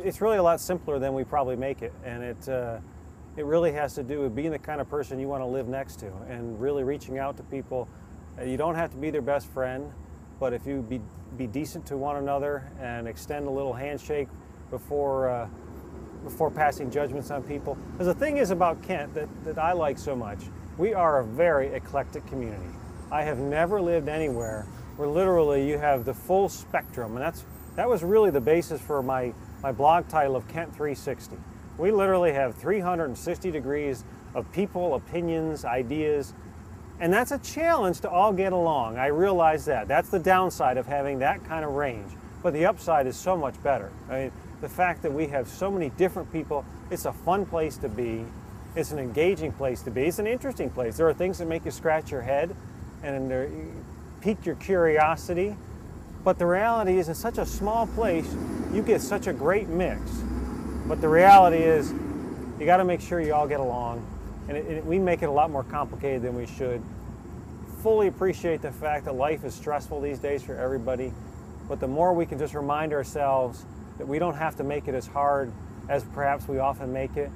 it's really a lot simpler than we probably make it, and it really has to do with being the kind of person you want to live next to and really reaching out to people. You don't have to be their best friend, but if you be decent to one another and extend a little handshake before passing judgments on people. Because the thing is about Kent that I like so much, we are a very eclectic community. I have never lived anywhere where literally you have the full spectrum, and that was really the basis for my blog title of Kent 360. We literally have 360 degrees of people, opinions, ideas, and that's a challenge to all get along. I realize that. That's the downside of having that kind of range, but the upside is so much better. I mean, the fact that we have so many different people, it's a fun place to be, it's an engaging place to be, it's an interesting place. There are things that make you scratch your head and pique your curiosity, but the reality is in such a small place, you get such a great mix. But the reality is, you got to make sure you all get along, and we make it a lot more complicated than we should. Fully appreciate the fact that life is stressful these days for everybody, but the more we can just remind ourselves that we don't have to make it as hard as perhaps we often make it,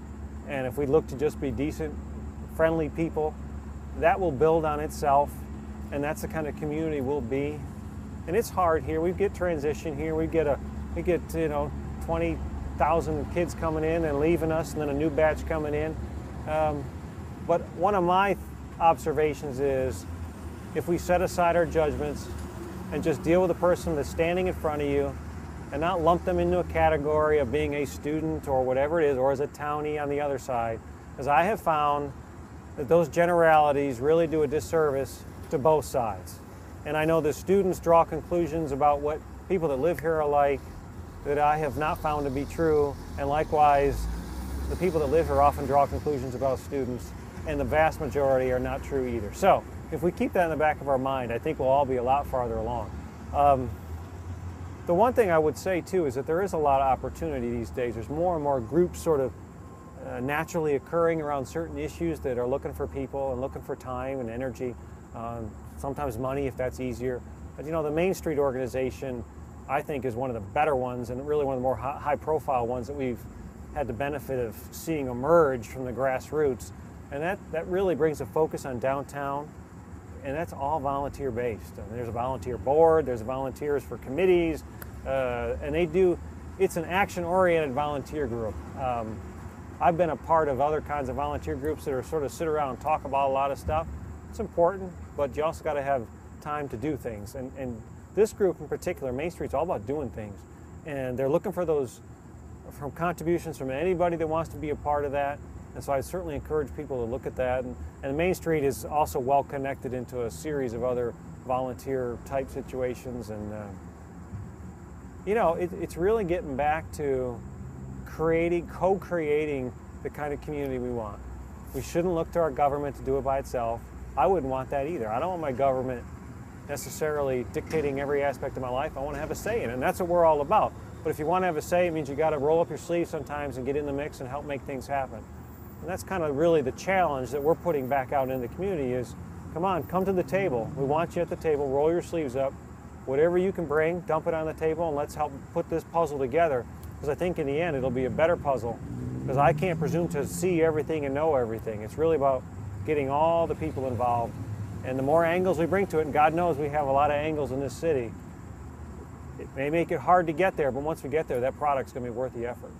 and if we look to just be decent, friendly people, that will build on itself, and that's the kind of community we'll be. And it's hard here. We get transition here. We get 20,000 kids coming in and leaving us, and then a new batch coming in. But one of my observations is, if we set aside our judgments and just deal with the person that's standing in front of you, and not lump them into a category of being a student or whatever it is, or as a townie on the other side, because I have found that those generalities really do a disservice to both sides. And I know the students draw conclusions about what people that live here are like that I have not found to be true, and likewise, the people that live here often draw conclusions about students, and the vast majority are not true either. So, if we keep that in the back of our mind, I think we'll all be a lot farther along. The one thing I would say too is that there is a lot of opportunity these days. There's more and more groups sort of naturally occurring around certain issues that are looking for people and looking for time and energy, sometimes money if that's easier. But you know, the Main Street organization, I think, is one of the better ones and really one of the more high profile ones that we've had the benefit of seeing emerge from the grassroots. And that really brings a focus on downtown, and that's all volunteer based. I mean, there's a volunteer board, there's volunteers for committees, and it's an action oriented volunteer group. I've been a part of other kinds of volunteer groups that are sort of sit around and talk about a lot of stuff. It's important, but you also got to have time to do things. And this group in particular, Main Street's all about doing things. And they're looking for from contributions from anybody that wants to be a part of that. And so I certainly encourage people to look at that. And Main Street is also well connected into a series of other volunteer type situations. And you know, it's really getting back to co-creating the kind of community we want. We shouldn't look to our government to do it by itself. I wouldn't want that either. I don't want my government necessarily dictating every aspect of my life. I want to have a say in it, and that's what we're all about. But if you want to have a say, it means you got to roll up your sleeves sometimes and get in the mix and help make things happen. And that's kind of really the challenge that we're putting back out in the community is, come on, come to the table. We want you at the table. Roll your sleeves up. Whatever you can bring, dump it on the table, and let's help put this puzzle together. Because I think in the end, it'll be a better puzzle. Because I can't presume to see everything and know everything. It's really about getting all the people involved. And the more angles we bring to it, and God knows we have a lot of angles in this city, it may make it hard to get there, but once we get there, that product's going to be worth the effort.